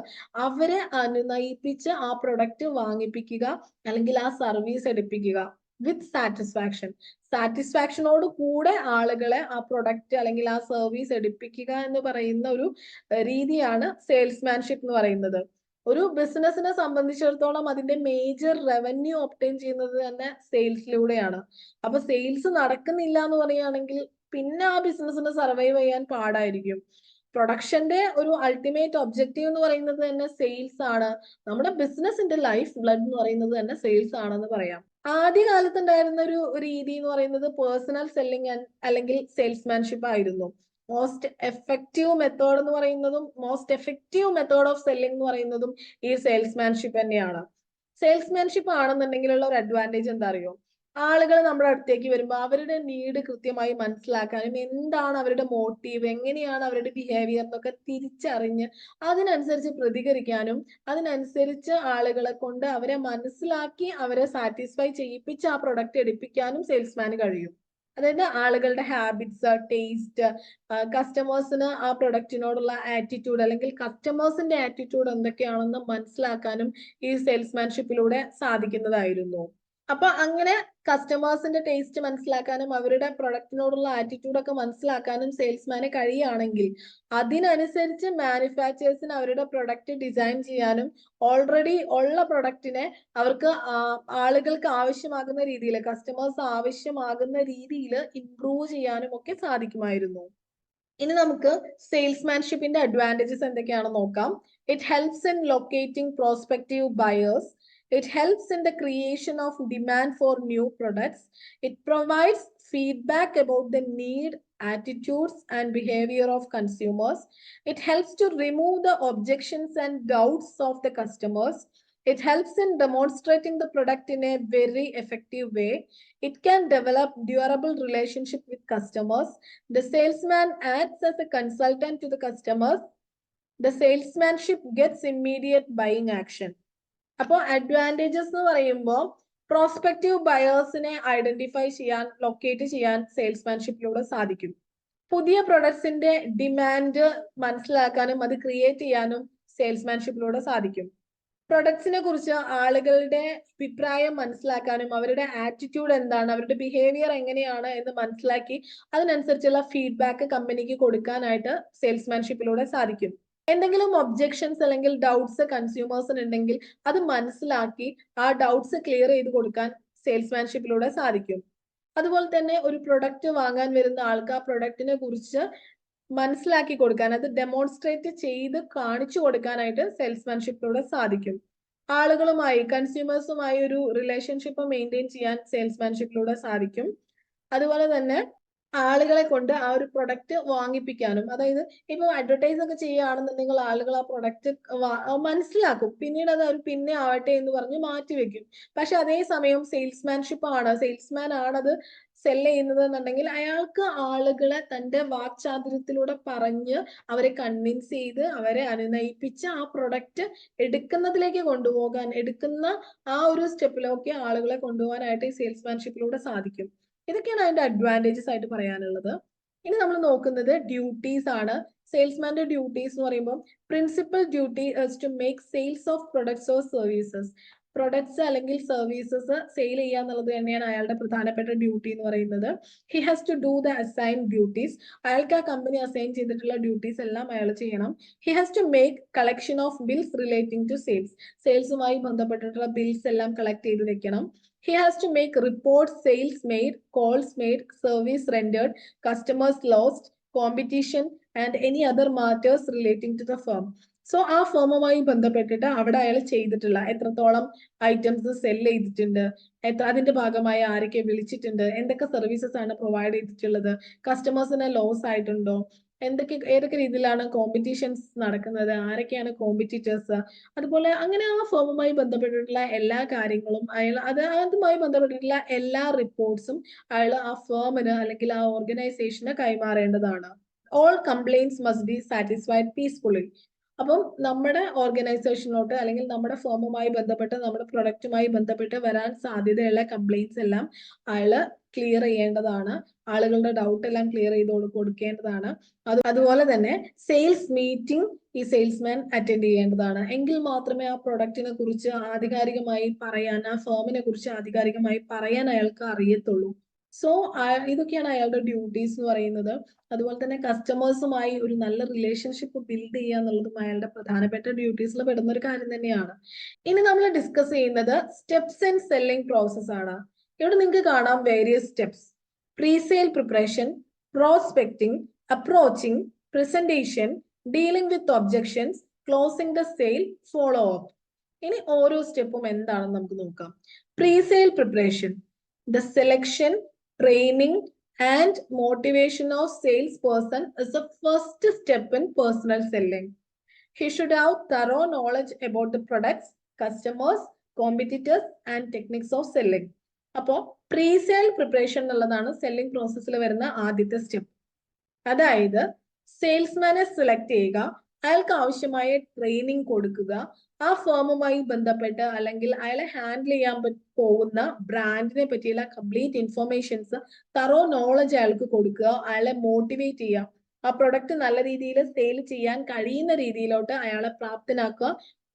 അവരെ അനുനയിപ്പിച്ച് ആ പ്രൊഡക്റ്റ് വാങ്ങിപ്പിക്കുക അല്ലെങ്കിൽ ആ സർവീസ് എടുപ്പിക്കുക വിത്ത് സാറ്റിസ്ഫാക്ഷൻ. സാറ്റിസ്ഫാക്ഷനോട് കൂടെ ആളുകളെ ആ പ്രൊഡക്റ്റ് അല്ലെങ്കിൽ ആ സർവീസ് എടുപ്പിക്കുക എന്ന് പറയുന്ന ഒരു രീതിയാണ് സെയിൽസ്മാൻഷിപ്പ് എന്ന് പറയുന്നത്. ഒരു ബിസിനസിനെ സംബന്ധിച്ചിടത്തോളം അതിന്റെ മേജർ റവന്യൂ ഒബ്റ്റെയിൻ ചെയ്യുന്നത് തന്നെ സെയിൽസിലൂടെയാണ്. അപ്പൊ സെയിൽസ് നടക്കുന്നില്ല എന്ന് പറയുകയാണെങ്കിൽ പിന്നെ ആ ബിസിനസിന് സർവൈവ് ചെയ്യാൻ പാടായിരിക്കും. പ്രൊഡക്ഷന്റെ ഒരു അൾട്ടിമേറ്റ് ഒബ്ജക്റ്റീവ് എന്ന് പറയുന്നത് തന്നെ സെയിൽസ് ആണ്. നമ്മുടെ ബിസിനസിന്റെ ലൈഫ് ബ്ലഡ് എന്ന് പറയുന്നത് തന്നെ സെയിൽസ് ആണെന്ന് പറയാം. ആദ്യകാലത്ത് ഉണ്ടായിരുന്ന ഒരു രീതി എന്ന് പറയുന്നത് പേഴ്സണൽ സെല്ലിംഗ് അല്ലെങ്കിൽ സെയിൽസ്മാൻഷിപ്പ് ആയിരുന്നു. മോസ്റ്റ് എഫക്റ്റീവ് മെത്തേഡ് എന്ന് പറയുന്നതും most effective method of selling എന്ന് പറയുന്നതും ഈ സെയിൽസ്മാൻഷിപ്പ് തന്നെയാണ്. സെയിൽസ്മാൻഷിപ്പ് ആണെന്നുണ്ടെങ്കിലുള്ള ഒരു അഡ്വാൻറ്റേജ് എന്താ അറിയോ? ആളുകൾ നമ്മുടെ അടുത്തേക്ക് വരുമ്പോൾ അവരുടെ നീഡ് കൃത്യമായി മനസ്സിലാക്കാനും എന്താണ് അവരുടെ മോട്ടീവ്, എങ്ങനെയാണ് അവരുടെ ബിഹേവിയർ എന്നൊക്കെ തിരിച്ചറിഞ്ഞ് അതിനനുസരിച്ച് പ്രതികരിക്കാനും അതിനനുസരിച്ച് ആളുകളെ കൊണ്ട് അവരെ മനസ്സിലാക്കി അവരെ സാറ്റിസ്ഫൈ ചെയ്യിപ്പിച്ച് ആ പ്രൊഡക്റ്റ് എടുപ്പിക്കാനും സെയിൽസ്മാന് കഴിയും. അതായത് ആളുകളുടെ ഹാബിറ്റ്സ്, ടേസ്റ്റ്, കസ്റ്റമേഴ്സിന് ആ പ്രൊഡക്റ്റിനോടുള്ള ആറ്റിറ്റ്യൂഡ് അല്ലെങ്കിൽ കസ്റ്റമേഴ്സിന്റെ ആറ്റിറ്റ്യൂഡ് എന്തൊക്കെയാണെന്ന് മനസ്സിലാക്കാനും ഈ സെയിൽസ്മാൻഷിപ്പിലൂടെ സാധിക്കുന്നതായിരുന്നു. അപ്പൊ അങ്ങനെ കസ്റ്റമേഴ്സിന്റെ ടേസ്റ്റ് മനസ്സിലാക്കാനും അവരുടെ പ്രൊഡക്റ്റിനോടുള്ള ആറ്റിറ്റ്യൂഡ് ഒക്കെ മനസ്സിലാക്കാനും സെയിൽസ്മാന് കഴിയുകയാണെങ്കിൽ അതിനനുസരിച്ച് മാനുഫാക്ചേഴ്സിന് അവരുടെ പ്രൊഡക്റ്റ് ഡിസൈൻ ചെയ്യാനും ഓൾറെഡി ഉള്ള പ്രൊഡക്റ്റിനെ അവർക്ക് ആളുകൾക്ക് ആവശ്യമാകുന്ന രീതിയിൽ, കസ്റ്റമേഴ്സ് ആവശ്യമാകുന്ന രീതിയിൽ ഇംപ്രൂവ് ചെയ്യാനും ഒക്കെ സാധിക്കുമായിരുന്നു. ഇനി നമുക്ക് സെയിൽസ്മാൻഷിപ്പിന്റെ അഡ്വാൻറ്റേജസ് എന്തൊക്കെയാണെന്ന് നോക്കാം. It helps in locating prospective buyers. It helps in the creation of demand for new products. It provides feedback about the need, attitudes, and behavior of consumers. It helps to remove the objections and doubts of the customers. It helps in demonstrating the product in a very effective way. It can develop durable relationship with customers. The salesman acts as a consultant to the customers. The salesmanship gets immediate buying action. അപ്പോൾ advantages എന്ന് പറയുമ്പോൾ prospective ബയേഴ്സിനെ identify ചെയ്യാൻ, locate ചെയ്യാൻ സെയിൽസ്മാൻഷിപ്പിലൂടെ സാധിക്കും. പുതിയ പ്രൊഡക്ട്സിന്റെ demand മനസ്സിലാക്കാനും അത് create ചെയ്യാനും സെയിൽസ്മാൻഷിപ്പിലൂടെ സാധിക്കും. പ്രൊഡക്ട്സിനെ കുറിച്ച് ആളുകളുടെ അഭിപ്രായം മനസ്സിലാക്കാനും അവരുടെ ആറ്റിറ്റ്യൂഡ് എന്താണ്, അവരുടെ ബിഹേവിയർ എങ്ങനെയാണ് എന്ന് മനസ്സിലാക്കി അതിനനുസരിച്ചുള്ള ഫീഡ്ബാക്ക് കമ്പനിക്ക് കൊടുക്കാനായിട്ട് സെയിൽസ്മാൻഷിപ്പിലൂടെ സാധിക്കും. എന്തെങ്കിലും ഒബ്ജെക്ഷൻസ് അല്ലെങ്കിൽ ഡൗട്ട്സ് കൺസ്യൂമേഴ്സിന് ഉണ്ടെങ്കിൽ അത് മനസ്സിലാക്കി ആ ഡൗട്ട്സ് ക്ലിയർ ചെയ്ത് കൊടുക്കാൻ സെയിൽസ്മാൻഷിപ്പിലൂടെ സാധിക്കും. അതുപോലെ തന്നെ ഒരു പ്രൊഡക്റ്റ് വാങ്ങാൻ വരുന്ന ആൾക്ക് ആ പ്രൊഡക്റ്റിനെ കുറിച്ച് മനസ്സിലാക്കി കൊടുക്കാൻ, അത് ഡെമോൺസ്ട്രേറ്റ് ചെയ്ത് കാണിച്ചു കൊടുക്കാനായിട്ട് സെയിൽസ്മാൻഷിപ്പിലൂടെ സാധിക്കും. ആളുകളുമായി, കൺസ്യൂമേഴ്സുമായി ഒരു റിലേഷൻഷിപ്പ് മെയിൻറ്റെയിൻ ചെയ്യാൻ സെയിൽസ്മാൻഷിപ്പിലൂടെ സാധിക്കും. അതുപോലെ തന്നെ ആളുകളെ കൊണ്ട് ആ ഒരു പ്രൊഡക്റ്റ് വാങ്ങിപ്പിക്കാനും, അതായത് ഇപ്പൊ അഡ്വർടൈസ് ഒക്കെ ചെയ്യുകയാണെന്നുണ്ടെങ്കിൽ ആളുകൾ ആ പ്രൊഡക്റ്റ് മനസ്സിലാക്കും, പിന്നീട് അത് അവർ പിന്നെ ആവട്ടെ എന്ന് പറഞ്ഞ് മാറ്റിവെക്കും. പക്ഷെ അതേസമയം സെയിൽസ്മാൻ ആണത് സെല് ചെയ്യുന്നത് എന്നുണ്ടെങ്കിൽ അയാൾക്ക് ആളുകളെ തന്റെ വാക്ചാതുര്യത്തിലൂടെ പറഞ്ഞ് അവരെ കൺവിൻസ് ചെയ്ത് അവരെ അനുനയിപ്പിച്ച് ആ പ്രൊഡക്റ്റ് എടുക്കുന്നതിലേക്ക് കൊണ്ടുപോകാൻ, എടുക്കുന്ന ആ ഒരു സ്റ്റെപ്പിലൊക്കെ ആളുകളെ കൊണ്ടുപോകാനായിട്ട് ഈ സെയിൽസ്മാൻഷിപ്പിലൂടെ സാധിക്കും. ഇതൊക്കെയാണ് അതിന്റെ അഡ്വാൻറ്റേജസ് ആയിട്ട് പറയാനുള്ളത്. ഇനി നമ്മൾ നോക്കുന്നത് ഡ്യൂട്ടീസ് ആണ്. സെയിൽസ്മാന്റെ ഡ്യൂട്ടീസ് എന്ന് പറയുമ്പോൾ principal duty to make sales of products or services. Products അല്ലെങ്കിൽ സർവീസസ് സെയിൽ ചെയ്യുക എന്നുള്ളത് തന്നെയാണ് അയാളുടെ പ്രധാനപ്പെട്ട ഡ്യൂട്ടി എന്ന് പറയുന്നത്. He has to do the assign duties. അയാൾക്ക് ആ കമ്പനി അസൈൻ ചെയ്തിട്ടുള്ള ഡ്യൂട്ടീസ് എല്ലാം അയാൾ ചെയ്യണം. He has to make collection of bills relating to sales. സെയിൽസുമായി ബന്ധപ്പെട്ടിട്ടുള്ള ബിൽസ് എല്ലാം കളക്ട് ചെയ്ത് വെക്കണം. He has to make reports, sales made, calls made, service rendered, customers lost, competition, and any other matters relating to the firm. So ആ ഫേമുമായി ബന്ധപ്പെട്ടിട്ട് അവിടെ അയാൾ ചെയ്തിട്ടുള്ള എത്രത്തോളം ഐറ്റംസ് സെല് ചെയ്തിട്ടുണ്ട്, അതിന്റെ ഭാഗമായി ആരൊക്കെ വിളിച്ചിട്ടുണ്ട്, എന്തൊക്കെ സർവീസസ് ആണ് പ്രൊവൈഡ് ചെയ്തിട്ടുള്ളത്, കസ്റ്റമേഴ്സിന് ലോസ് ആയിട്ടുണ്ടോ, ഏതൊക്കെ രീതിയിലാണ് കോമ്പറ്റീഷൻസ് നടക്കുന്നത്, ആരൊക്കെയാണ് കോമ്പറ്റീറ്റേഴ്സ്, അതുപോലെ അങ്ങനെ ആ ഫേമുമായി ബന്ധപ്പെട്ടിട്ടുള്ള എല്ലാ കാര്യങ്ങളും അതുമായി ബന്ധപ്പെട്ടിട്ടുള്ള എല്ലാ റിപ്പോർട്ട്സും അയാൾ ആ ഫേമിന് അല്ലെങ്കിൽ ആ ഓർഗനൈസേഷന് കൈമാറേണ്ടതാണ്. All complaints must be satisfied peacefully. അപ്പം നമ്മുടെ ഓർഗനൈസേഷനിലോട്ട് അല്ലെങ്കിൽ നമ്മുടെ ഫേമുമായി ബന്ധപ്പെട്ട് നമ്മുടെ പ്രൊഡക്റ്റുമായി ബന്ധപ്പെട്ട് വരാൻ സാധ്യതയുള്ള കംപ്ലൈന്റ്സ് എല്ലാം അയാള് ക്ലിയർ ചെയ്യേണ്ടതാണ്. ആളുകളുടെ ഡൗട്ട് എല്ലാം ക്ലിയർ ചെയ്ത് കൊടുക്കേണ്ടതാണ്. അതുപോലെ തന്നെ സെയിൽസ് മീറ്റിംഗ് ഈ സെയിൽസ്മാൻ അറ്റൻഡ് ചെയ്യേണ്ടതാണ്. എങ്കിൽ മാത്രമേ ആ പ്രൊഡക്റ്റിനെ കുറിച്ച് ആധികാരികമായി പറയാൻ, ആ ഫേമിനെ കുറിച്ച് ആധികാരികമായി പറയാൻ അയാൾക്ക് അറിയത്തുള്ളൂ. സോ ഇതൊക്കെയാണ് അയാളുടെ ഡ്യൂട്ടീസ് എന്ന് പറയുന്നത്. അതുപോലെ തന്നെ കസ്റ്റമേഴ്സുമായി ഒരു നല്ല റിലേഷൻഷിപ്പ് ബിൽഡ് ചെയ്യുക എന്നുള്ളതും അയാളുടെ പ്രധാനപ്പെട്ട ഡ്യൂട്ടീസിൽ പെടുന്ന ഒരു കാര്യം തന്നെയാണ്. ഇനി നമ്മൾ ഡിസ്കസ് ചെയ്യുന്നത് സ്റ്റെപ്സ് ഇൻ സെല്ലിംഗ് പ്രോസസ് ആണ്. ഇവിടെ നിങ്ങൾക്ക് കാണാം various steps. Presale preparation, prospecting, approaching, presentation, dealing with objections, closing the sale, follow up. ഇനി ഓരോ സ്റ്റെപ്പും എന്താണെന്ന് നമുക്ക് നോക്കാം. Presale preparation, the selection, training and motivation of salesperson is the first step in personal selling. He should have thorough knowledge about the products, customers, competitors and techniques of selling. അപ്പോൾ pre-sale preparation എന്നുള്ളതാണ് selling പ്രോസസ്സിൽ വരുന്ന ആദ്യത്തെ step. അതായത് സെയിൽസ്മാനെ select ചെയ്യുക, അയാൾക്ക് ആവശ്യമായ training കൊടുക്കുക, ആ ഫേമുമായി ബന്ധപ്പെട്ട് അല്ലെങ്കിൽ അയാളെ ഹാൻഡിൽ ചെയ്യാൻ പോകുന്ന ബ്രാൻഡിനെ പറ്റിയുള്ള കംപ്ലീറ്റ് ഇൻഫർമേഷൻസ്, തറോ നോളജ് അയാൾക്ക് കൊടുക്കുക, അയാളെ മോട്ടിവേറ്റ് ചെയ്യുക, ആ പ്രൊഡക്റ്റ് നല്ല രീതിയിൽ സെയിൽ ചെയ്യാൻ കഴിയുന്ന രീതിയിലോട്ട് അയാളെ പ്രാപ്തനാക്കുക,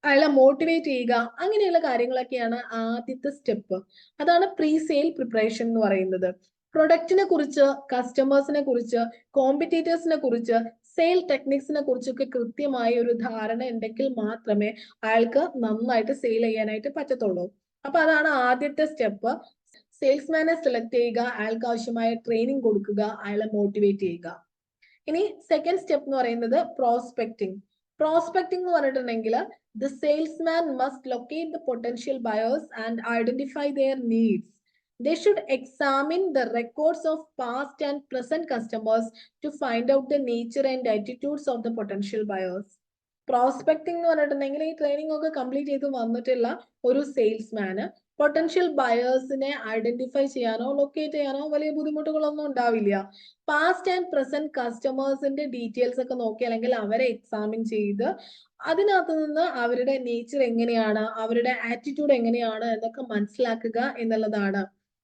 അയാളെ മോട്ടിവേറ്റ് ചെയ്യുക. അങ്ങനെയുള്ള കാര്യങ്ങളൊക്കെയാണ് ആദ്യത്തെ സ്റ്റെപ്പ്. അതാണ് പ്രീ സെയിൽ പ്രിപ്പറേഷൻ എന്ന് പറയുന്നത്. പ്രൊഡക്റ്റിനെ കുറിച്ച്, കസ്റ്റമേഴ്സിനെ കുറിച്ച്, കോമ്പറ്റീറ്റേഴ്സിനെ കുറിച്ച്, സെയിൽ ടെക്നിക്സിനെ കുറിച്ചൊക്കെ കൃത്യമായ ഒരു ധാരണ ഉണ്ടെങ്കിൽ മാത്രമേ അയാൾക്ക് നന്നായിട്ട് സെയിൽ ചെയ്യാനായിട്ട് പറ്റത്തുള്ളൂ. അപ്പൊ അതാണ് ആദ്യത്തെ സ്റ്റെപ്പ്. സെയിൽസ്മാനെ സെലക്ട് ചെയ്യുക, അയാൾക്ക് ആവശ്യമായ ട്രെയിനിങ് കൊടുക്കുക, അയാളെ മോട്ടിവേറ്റ് ചെയ്യുക. ഇനി സെക്കൻഡ് സ്റ്റെപ്പ് എന്ന് പറയുന്നത് പ്രോസ്പെക്ടിങ്. പ്രോസ്പെക്ടിങ് എന്ന് പറഞ്ഞിട്ടുണ്ടെങ്കിൽ the salesman must locate the potential buyers and identify their needs. They should examine the records of past and present customers to find out the nature and attitudes of the potential buyers. Prospecting എന്ന് പറഞ്ഞിട്ടുണ്ടെങ്കിൽ ഈ training ഒക്കെ complete ചെയ്ത് വന്നിട്ടുള്ള ഒരു സെയിൽസ്മാന് potential ബയേഴ്സിനെ identify ചെയ്യാനോ locate ചെയ്യാനോ വലിയ ബുദ്ധിമുട്ടുകളൊന്നും ഉണ്ടാവില്ല. പാസ്റ്റ് ആൻഡ് പ്രസന്റ് കസ്റ്റമേഴ്സിന്റെ ഡീറ്റെയിൽസ് ഒക്കെ നോക്കി അല്ലെങ്കിൽ അവരെ എക്സാമിൻ ചെയ്ത് അതിനകത്ത് നിന്ന് അവരുടെ നേച്ചർ എങ്ങനെയാണ്, അവരുടെ ആറ്റിറ്റ്യൂഡ് എങ്ങനെയാണ് എന്നൊക്കെ മനസ്സിലാക്കുക എന്നുള്ളതാണ്.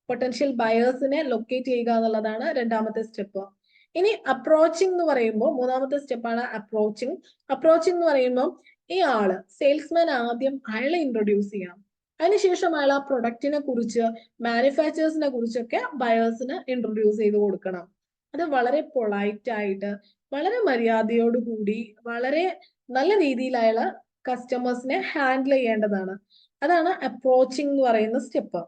പൊട്ടൻഷ്യൽ ബയേഴ്സിനെ ലൊക്കേറ്റ് ചെയ്യുക എന്നുള്ളതാണ് രണ്ടാമത്തെ സ്റ്റെപ്പ്. ഇനി അപ്രോച്ചിങ് എന്ന് പറയുമ്പോൾ മൂന്നാമത്തെ സ്റ്റെപ്പാണ് അപ്രോച്ചിങ്. അപ്രോച്ചിങ് എന്ന് പറയുമ്പോൾ ഈ ആള് സെയിൽസ്മാൻ ആദ്യം അയാളെ ഇൻട്രൊഡ്യൂസ് ചെയ്യണം. അതിനുശേഷം അയാൾ ആ പ്രൊഡക്റ്റിനെ കുറിച്ച്, മാനുഫാക്ചേഴ്സിനെ കുറിച്ചൊക്കെ ബയേഴ്സിന് ഇൻട്രൊഡ്യൂസ് ചെയ്ത് കൊടുക്കണം. അത് വളരെ പൊളൈറ്റ് ആയിട്ട്, വളരെ മര്യാദയോടുകൂടി, വളരെ നല്ല രീതിയിൽ അയാൾ കസ്റ്റമേഴ്സിനെ ഹാൻഡിൽ ചെയ്യേണ്ടതാണ്. അതാണ് അപ്രോച്ചിങ് എന്ന് പറയുന്ന സ്റ്റെപ്പ്.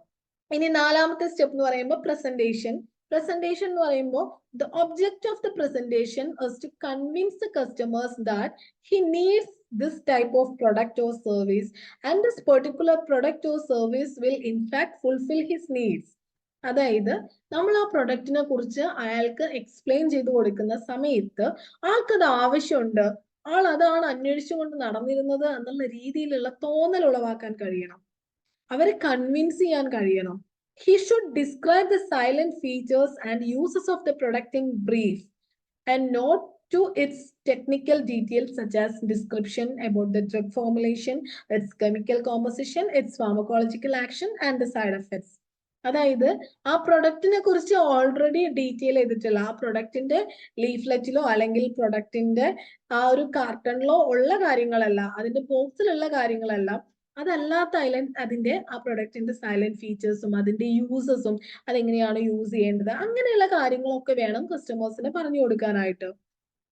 ഇനി നാലാമത്തെ സ്റ്റെപ്പ് എന്ന് പറയുമ്പോൾ പ്രസന്റേഷൻ. പ്രസന്റേഷൻ എന്ന് പറയുമ്പോൾ the object of the presentation is to convince the customers that he needs this type of product or service and this particular product or service will in fact fulfill his needs. അതായത് നമ്മൾ ആ പ്രൊഡക്റ്റിനെ കുറിച്ച് അയാൾക്ക് explain ചെയ്ത് കൊടുക്കുന്ന സമയത്ത് ആൾക്കത് ആവശ്യമുണ്ട്, ആൾ അതാണ് അന്വേഷിച്ചുകൊണ്ട് നടന്നിരുന്നത് എന്നുള്ള രീതിയിലുള്ള തോന്നൽ ഉളവാക്കാൻ കഴിയണം, അവരെ കൺവിൻസ് ചെയ്യാൻ കഴിയണം. He should describe the silent features and uses of the product in brief and not to its technical details such as description about the drug formulation, its chemical composition, its pharmacological action and the side effects. അതായത് ആ പ്രൊഡക്റ്റിനെ കുറിച്ച് already detail ചെയ്തിട്ടുള്ള ആ പ്രൊഡക്റ്റിന്റെ ലീഫ്ലെറ്റിലോ അല്ലെങ്കിൽ പ്രൊഡക്റ്റിന്റെ ആ ഒരു കാർട്ടണിലോ ഉള്ള കാര്യങ്ങളല്ല, അതിന്റെ ബോക്സിലുള്ള കാര്യങ്ങളല്ല, അതല്ലാത്ത അതിന്റെ ആ പ്രൊഡക്റ്റിന്റെ സൈലന്റ് ഫീച്ചേഴ്സും അതിന്റെ യൂസസും അതെങ്ങനെയാണ് യൂസ് ചെയ്യേണ്ടത് അങ്ങനെയുള്ള കാര്യങ്ങളൊക്കെ വേണം കസ്റ്റമേഴ്സിന് പറഞ്ഞു കൊടുക്കാനായിട്ട്.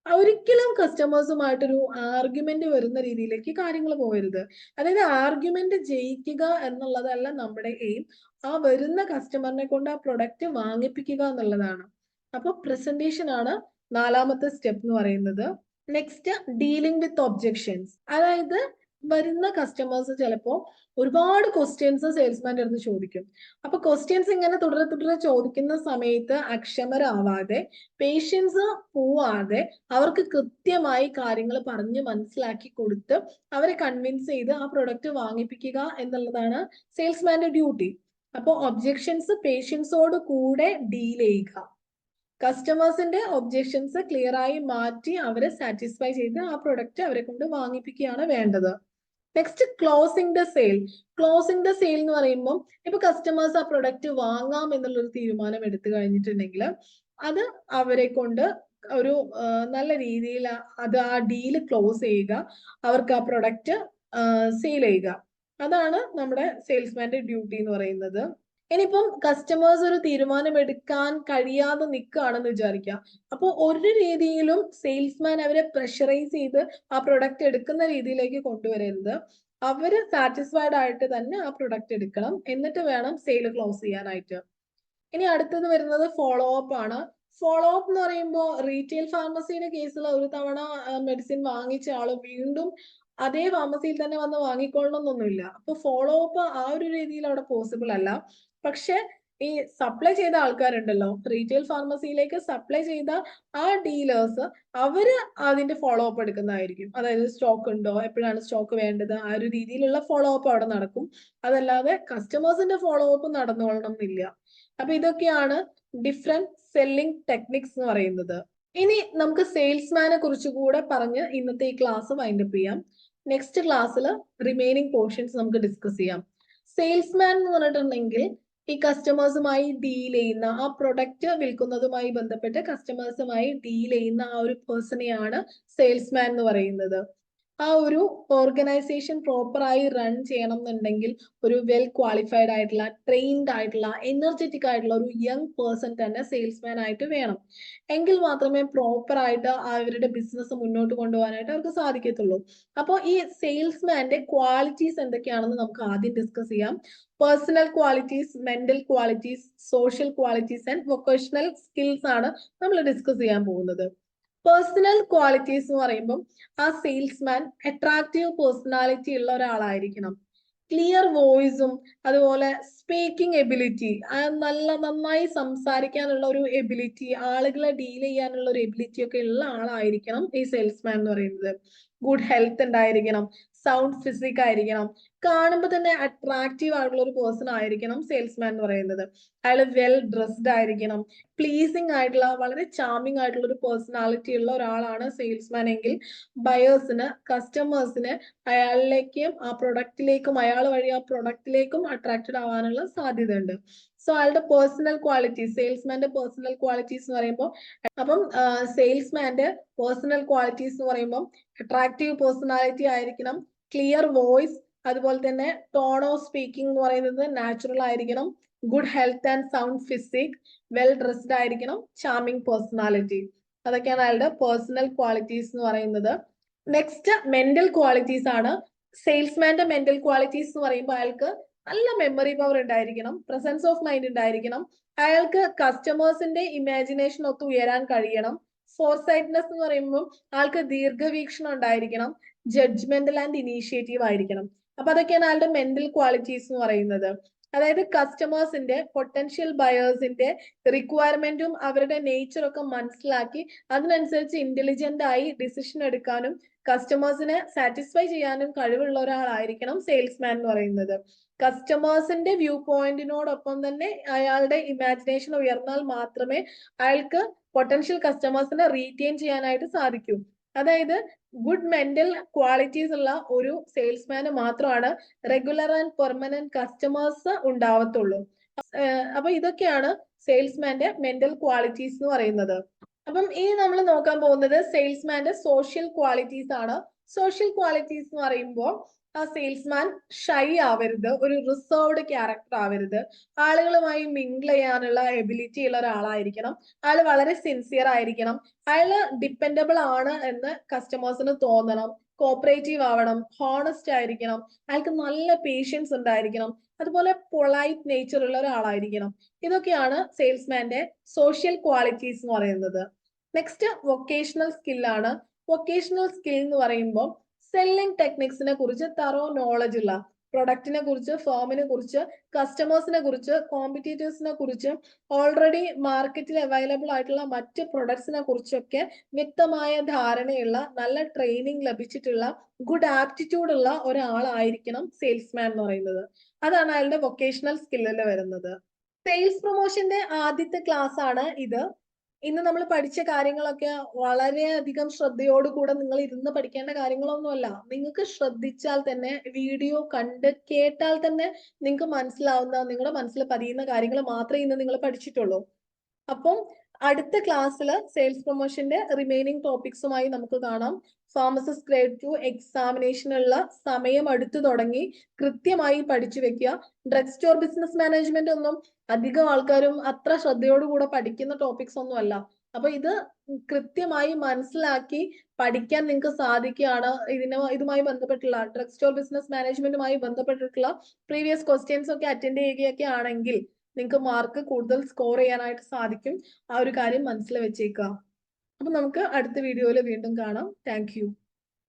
ഒരിക്കലും കസ്റ്റമേഴ്സുമായിട്ടൊരു ആർഗ്യുമെന്റ് വരുന്ന രീതിയിലേക്ക് കാര്യങ്ങൾ പോകരുത്. അതായത് ആർഗ്യുമെന്റ് ജയിക്കുക എന്നുള്ളതല്ല നമ്മുടെ എയിം. ആ വരുന്ന കസ്റ്റമറിനെ കൊണ്ട് ആ പ്രൊഡക്റ്റ് വാങ്ങിപ്പിക്കുക എന്നുള്ളതാണ്. അപ്പൊ പ്രസന്റേഷൻ ആണ് 4ാമത്തെ സ്റ്റെപ്പ് എന്ന് പറയുന്നത്. Next, dealing with objections. അതായത് വരുന്ന കസ്റ്റമേഴ്സ് ചിലപ്പോ ഒരുപാട് ക്വസ്റ്റ്യൻസ് സെയിൽസ്മാന്റെ അടുത്ത് ചോദിക്കും. അപ്പൊ ക്വസ്റ്റ്യൻസ് ഇങ്ങനെ തുടരെ ചോദിക്കുന്ന സമയത്ത് അക്ഷമരാവാതെ, പേഷ്യൻസ് പോവാതെ അവർക്ക് കൃത്യമായി കാര്യങ്ങൾ പറഞ്ഞ് മനസ്സിലാക്കി കൊടുത്ത് അവരെ കൺവിൻസ് ചെയ്ത് ആ പ്രൊഡക്റ്റ് വാങ്ങിപ്പിക്കുക എന്നുള്ളതാണ് സെയിൽസ്മാന്റെ ഡ്യൂട്ടി. അപ്പൊ ഒബ്ജെക്ഷൻസ് പേഷ്യൻസോട് കൂടെ ഡീൽ ചെയ്യുക, കസ്റ്റമേഴ്സിന്റെ ഒബ്ജെക്ഷൻസ് ക്ലിയർ ആയി മാറ്റി അവരെ സാറ്റിസ്ഫൈ ചെയ്ത് ആ പ്രൊഡക്റ്റ് അവരെ കൊണ്ട് വാങ്ങിപ്പിക്കുകയാണ് വേണ്ടത്. Next, closing the sale. Closing the sale എന്ന് പറയുമ്പോൾ ഇപ്പൊ കസ്റ്റമേഴ്സ് ആ പ്രൊഡക്റ്റ് വാങ്ങാം എന്നുള്ളൊരു തീരുമാനം എടുത്തു കഴിഞ്ഞിട്ടുണ്ടെങ്കിൽ അത് അവരെ കൊണ്ട് ഒരു നല്ല രീതിയിൽ അത് ആ ഡീല് ക്ലോസ് ചെയ്യുക, അവർക്ക് ആ പ്രൊഡക്റ്റ് സെയിൽ ചെയ്യുക. അതാണ് നമ്മുടെ സെയിൽസ്മാന്റെ ഡ്യൂട്ടി എന്ന് പറയുന്നത്. ഇനിയിപ്പം കസ്റ്റമേഴ്സ് ഒരു തീരുമാനം എടുക്കാൻ കഴിയാതെ നിൽക്കുകയാണെന്ന് വിചാരിക്കുക. അപ്പോൾ ഒരു രീതിയിലും സെയിൽസ്മാൻ അവരെ പ്രഷറൈസ് ചെയ്ത് ആ പ്രൊഡക്റ്റ് എടുക്കുന്ന രീതിയിലേക്ക് കൊണ്ടുവരരുത്. അവര് സാറ്റിസ്ഫൈഡ് ആയിട്ട് തന്നെ ആ പ്രൊഡക്റ്റ് എടുക്കണം, എന്നിട്ട് വേണം സെയിൽ ക്ലോസ് ചെയ്യാനായിട്ട്. ഇനി അടുത്തത് വരുന്നത് ഫോളോ അപ്പ് ആണ്. ഫോളോ അപ്പ് എന്ന് പറയുമ്പോൾ റീറ്റെയിൽ ഫാർമസിയുടെ കേസിൽ ഒരു തവണ മെഡിസിൻ വാങ്ങിച്ച ആള് വീണ്ടും അതേ ഫാർമസിയിൽ തന്നെ വന്ന് വാങ്ങിക്കൊള്ളണമെന്നൊന്നുമില്ല. അപ്പൊ ഫോളോ അപ്പ് ആ ഒരു രീതിയിൽ അവിടെ പോസിബിൾ അല്ല. പക്ഷെ ഈ സപ്ലൈ ചെയ്ത ആൾക്കാരുണ്ടല്ലോ, റീറ്റെയിൽ ഫാർമസിയിലേക്ക് സപ്ലൈ ചെയ്ത ആ ഡീലേഴ്സ്, അവര് അതിന്റെ ഫോളോ അപ്പ് എടുക്കുന്നതായിരിക്കും. അതായത് സ്റ്റോക്ക് ഉണ്ടോ, എപ്പോഴാണ് സ്റ്റോക്ക് വേണ്ടത്, ആ ഒരു രീതിയിലുള്ള ഫോളോ അപ്പ് അവിടെ നടക്കും. അതല്ലാതെ കസ്റ്റമേഴ്സിന്റെ ഫോളോ അപ്പ് നടന്നുകൊള്ളണം എന്നില്ല. അപ്പൊ ഇതൊക്കെയാണ് ഡിഫറെന്റ് സെല്ലിംഗ് ടെക്നിക്സ് എന്ന് പറയുന്നത്. ഇനി നമുക്ക് സെയിൽസ്മാനെ കുറിച്ച് കൂടെ പറഞ്ഞ് ഇന്നത്തെ ഈ ക്ലാസ് വൈൻഡപ്പ് ചെയ്യാം. നെക്സ്റ്റ് ക്ലാസ്സിൽ റിമൈനിങ് പോർഷൻസ് നമുക്ക് ഡിസ്കസ് ചെയ്യാം. സെയിൽസ്മാൻ എന്ന് പറഞ്ഞിട്ടുണ്ടെങ്കിൽ ഈ കസ്റ്റമേഴ്സുമായി ഡീൽ ചെയ്യുന്ന, ആ പ്രൊഡക്റ്റ് വിൽക്കുന്നതുമായി ബന്ധപ്പെട്ട് കസ്റ്റമേഴ്സുമായി ഡീൽ ചെയ്യുന്ന ആ ഒരു പേഴ്സണെയാണ് സെയിൽസ്മാൻ എന്ന് പറയുന്നത്. ആ ഒരു ഓർഗനൈസേഷൻ പ്രോപ്പറായി റൺ ചെയ്യണം എന്നുണ്ടെങ്കിൽ ഒരു വെൽ ക്വാളിഫൈഡ് ആയിട്ടുള്ള, ട്രെയിൻഡ് ആയിട്ടുള്ള, എനർജറ്റിക് ആയിട്ടുള്ള ഒരു യങ് പേഴ്സൺ തന്നെ സെയിൽസ്മാൻ ആയിട്ട് വേണം. എങ്കിൽ മാത്രമേ പ്രോപ്പർ ആയിട്ട് അവരുടെ ബിസിനസ് മുന്നോട്ട് കൊണ്ടുപോകാനായിട്ട് അവർക്ക് സാധിക്കത്തുള്ളൂ. അപ്പോൾ ഈ സെയിൽസ്മാന്റെ ക്വാളിറ്റീസ് എന്തൊക്കെയാണെന്ന് നമുക്ക് ആദ്യം ഡിസ്കസ് ചെയ്യാം. Personal qualities, mental qualities, social qualities and vocational skills ആണ് നമ്മൾ ഡിസ്കസ് ചെയ്യാൻ പോകുന്നത്. പേഴ്സണൽ ക്വാളിറ്റീസ് എന്ന് പറയുമ്പോൾ ആ സെയിൽസ്മാൻ അട്രാക്റ്റീവ് പേഴ്സണാലിറ്റി ഉള്ള ഒരാളായിരിക്കണം. ക്ലിയർ വോയിസും അതുപോലെ സ്പീക്കിംഗ് എബിലിറ്റി, നന്നായി സംസാരിക്കാനുള്ള ഒരു എബിലിറ്റി, ആളുകളെ ഡീൽ ചെയ്യാനുള്ള ഒരു എബിലിറ്റി ഒക്കെ ഉള്ള ആളായിരിക്കണം ഈ സെയിൽസ്മാൻ എന്ന് പറയുന്നത്. ഗുഡ് ഹെൽത്ത് ഉണ്ടായിരിക്കണം, സൗണ്ട് ഫിസിക് ആയിരിക്കണം, കാണുമ്പോൾ തന്നെ അട്രാക്റ്റീവ് ആയിട്ടുള്ള ഒരു പേഴ്സൺ ആയിരിക്കണം സെയിൽസ്മാൻ എന്ന് പറയുന്നത്. അയാൾ വെൽ ഡ്രസ്ഡ് ആയിരിക്കണം, പ്ലീസിങ് ആയിട്ടുള്ള, വളരെ ചാമിങ് ആയിട്ടുള്ള ഒരു പേഴ്സണാലിറ്റി ഉള്ള ഒരാളാണ് സെയിൽസ്മാൻ എങ്കിൽ ബയേഴ്സിന്, കസ്റ്റമേഴ്സിന് അയാളിലേക്കും ആ പ്രൊഡക്റ്റിലേക്കും അയാൾ വഴി ആ പ്രൊഡക്റ്റിലേക്കും അട്രാക്റ്റഡ് ആവാനുള്ള സാധ്യത ഉണ്ട്. സോ അയാളുടെ പേഴ്സണൽ ക്വാളിറ്റീസ്, സെയിൽസ്മാന്റെ പേഴ്സണൽ ക്വാളിറ്റീസ് എന്ന് പറയുമ്പോൾ, അപ്പം സെയിൽസ്മാന്റെ പേഴ്സണൽ ക്വാളിറ്റീസ് എന്ന് പറയുമ്പോൾ അട്രാക്റ്റീവ് പേഴ്സണാലിറ്റി ആയിരിക്കണം, ക്ലിയർ വോയിസ്, അതുപോലെ തന്നെ ടോൺ ഓഫ് സ്പീക്കിംഗ് എന്ന് പറയുന്നത് നാച്ചുറൽ ആയിരിക്കണം, good health and sound physique, well dressed ആയിരിക്കണം, ചാമിങ് പേഴ്സണാലിറ്റി. അതൊക്കെയാണ് അയാളുടെ പേഴ്സണൽ ക്വാളിറ്റീസ് എന്ന് പറയുന്നത്. നെക്സ്റ്റ് മെന്റൽ ക്വാളിറ്റീസ് ആണ്. സെയിൽസ്മാന്റെ മെന്റൽ ക്വാളിറ്റീസ് എന്ന് പറയുമ്പോൾ അയാൾക്ക് നല്ല മെമ്മറി പവർ ഉണ്ടായിരിക്കണം, പ്രസൻസ് ഓഫ് മൈൻഡ് ഉണ്ടായിരിക്കണം, അയാൾക്ക് കസ്റ്റമേഴ്സിന്റെ ഇമാജിനേഷൻ ഒത്ത് ഉയരാൻ കഴിയണം, ഫോർസൈറ്റ്നെസ് എന്ന് പറയുമ്പോൾ ആൾക്ക് ദീർഘവീക്ഷണം ഉണ്ടായിരിക്കണം, ജഡ്ജ്മെന്റൽ ആൻഡ് ഇനീഷ്യേറ്റീവ് ആയിരിക്കണം. അപ്പൊ അതൊക്കെയാണ് ആളുടെ മെന്റൽ ക്വാളിറ്റീസ് എന്ന് പറയുന്നത്. അതായത് കസ്റ്റമേഴ്സിന്റെ, പൊട്ടൻഷ്യൽ ബയേഴ്സിന്റെ റിക്വയർമെന്റും അവരുടെ നേച്ചർ ഒക്കെ മനസ്സിലാക്കി അതിനനുസരിച്ച് ഇന്റലിജന്റ് ആയി ഡിസിഷൻ എടുക്കാനും കസ്റ്റമേഴ്സിനെ സാറ്റിസ്ഫൈ ചെയ്യാനും കഴിവുള്ള ഒരാളായിരിക്കണം സെയിൽസ്മാൻ എന്ന് പറയുന്നത്. കസ്റ്റമേഴ്സിന്റെ വ്യൂ പോയിന്റിനോടൊപ്പം തന്നെ അയാളുടെ ഇമാജിനേഷൻ ഉയർന്നാൽ മാത്രമേ അയാൾക്ക് പൊട്ടൻഷ്യൽ കസ്റ്റമേഴ്സിനെ റീറ്റെയിൻ ചെയ്യാനായിട്ട് സാധിക്കൂ. അതായത് ഗുഡ് മെന്റൽ ക്വാളിറ്റീസ് ഉള്ള ഒരു സെയിൽസ്മാന് മാത്രമാണ് റെഗുലർ ആൻഡ് പെർമനന്റ് കസ്റ്റമേഴ്സ് ഉണ്ടാവത്തുള്ളൂ. അപ്പൊ ഇതൊക്കെയാണ് സെയിൽസ്മാന്റെ മെന്റൽ ക്വാളിറ്റീസ് എന്ന് പറയുന്നത്. അപ്പം ഇനി നമ്മൾ നോക്കാൻ പോകുന്നത് സെയിൽസ്മാന്റെ സോഷ്യൽ ക്വാളിറ്റീസ് ആണ്. സോഷ്യൽ ക്വാളിറ്റീസ് എന്ന് പറയുമ്പോൾ ആ സെയിൽസ്മാൻ ഷൈ ആവരുത്, ഒരു റിസർവ്ഡ് ക്യാരക്ടർ ആവരുത്, ആളുകളുമായി മിങ്കിൾ ചെയ്യാനുള്ള എബിലിറ്റി ഉള്ള ഒരാളായിരിക്കണം, അയാൾ വളരെ സിൻസിയർ ആയിരിക്കണം, അയാൾ ഡിപ്പെൻഡബിൾ ആണ് എന്ന് കസ്റ്റമേഴ്സിന് തോന്നണം, കോപ്പറേറ്റീവ് ആവണം, ഹോണസ്റ്റ് ആയിരിക്കണം, അയാൾക്ക് നല്ല പേഷ്യൻസ് ഉണ്ടായിരിക്കണം, അതുപോലെ പൊളൈറ്റ് നേച്ചർ ഉള്ള ഒരാളായിരിക്കണം. ഇതൊക്കെയാണ് സെയിൽസ്മാന്റെ സോഷ്യൽ ക്വാളിറ്റീസ് എന്ന് പറയുന്നത്. നെക്സ്റ്റ് വൊക്കേഷണൽ സ്കില്ലാണ്. വൊക്കേഷണൽ സ്കിൽ എന്ന് പറയുമ്പോൾ സെല്ലിംഗ് ടെക്നിക്സിനെ കുറിച്ച് തറോ നോളജ് ഉള്ള, പ്രൊഡക്റ്റിനെ കുറിച്ച്, ഫേമിനെ കുറിച്ച്, കസ്റ്റമേഴ്സിനെ കുറിച്ച്, കോമ്പറ്റീറ്റേഴ്സിനെ കുറിച്ച്, ഓൾറെഡി മാർക്കറ്റിൽ അവൈലബിൾ ആയിട്ടുള്ള മറ്റ് പ്രൊഡക്ട്സിനെ കുറിച്ചൊക്കെ വ്യക്തമായ ധാരണയുള്ള, നല്ല ട്രെയിനിങ് ലഭിച്ചിട്ടുള്ള, ഗുഡ് ആപ്റ്റിറ്റ്യൂഡ് ഉള്ള ഒരാളായിരിക്കണം സെയിൽസ്മാൻ എന്ന് പറയുന്നത്. അതാണ് അയാളുടെ വൊക്കേഷണൽ സ്കില്ലിൽ വരുന്നത്. സെയിൽസ് പ്രൊമോഷന്റെ ആദ്യത്തെ ക്ലാസ് ആണ് ഇത്. ഇന്ന് നമ്മൾ പഠിച്ച കാര്യങ്ങളൊക്കെ വളരെയധികം ശ്രദ്ധയോടുകൂടെ നിങ്ങൾ ഇരുന്ന് പഠിക്കേണ്ട കാര്യങ്ങളൊന്നുമല്ല. നിങ്ങൾക്ക് ശ്രദ്ധിച്ചാൽ തന്നെ, വീഡിയോ കണ്ട് കേട്ടാൽ തന്നെ നിങ്ങൾക്ക് മനസ്സിലാവുന്ന, നിങ്ങളുടെ മനസ്സിൽ പതിയുന്ന കാര്യങ്ങൾ മാത്രമേ ഇന്ന് നിങ്ങൾ പഠിച്ചിട്ടുള്ളൂ. അപ്പം അടുത്ത ക്ലാസ്സിൽ സെയിൽസ് പ്രൊമോഷന്റെ റിമൈനിങ് ടോപ്പിക്സുമായി നമുക്ക് കാണാം. ഫാർമസിസ്റ്റ് ഗ്രേഡ് 2 എക്സാമിനേഷനുള്ള സമയം അടുത്തു തുടങ്ങി. കൃത്യമായി പഠിച്ചു വെക്കുക. ഡ്രഗ് സ്റ്റോർ ബിസിനസ് മാനേജ്മെന്റ് ഒന്നും അധികം ആൾക്കാരും അത്ര ശ്രദ്ധയോടുകൂടെ പഠിക്കുന്ന ടോപ്പിക്സ് ഒന്നും അല്ല. അപ്പൊ ഇത് കൃത്യമായി മനസ്സിലാക്കി പഠിക്കാൻ നിങ്ങൾക്ക് സാധിക്കുകയാണ്. ഇതുമായി ബന്ധപ്പെട്ടുള്ള ഡ്രഗ് സ്റ്റോർ ബിസിനസ് മാനേജ്മെന്റുമായി ബന്ധപ്പെട്ടിട്ടുള്ള പ്രീവിയസ് ക്വസ്റ്റ്യൻസ് ഒക്കെ അറ്റൻഡ് ചെയ്യുകയൊക്കെ ആണെങ്കിൽ നിങ്ങൾക്ക് മാർക്ക് കൂടുതൽ സ്കോർ ചെയ്യാനായിട്ട് സാധിക്കും. ആ ഒരു കാര്യം മനസ്സിൽ വെച്ചേക്കുക. അപ്പൊ നമുക്ക് അടുത്ത വീഡിയോയിൽ വീണ്ടും കാണാം. Thank you.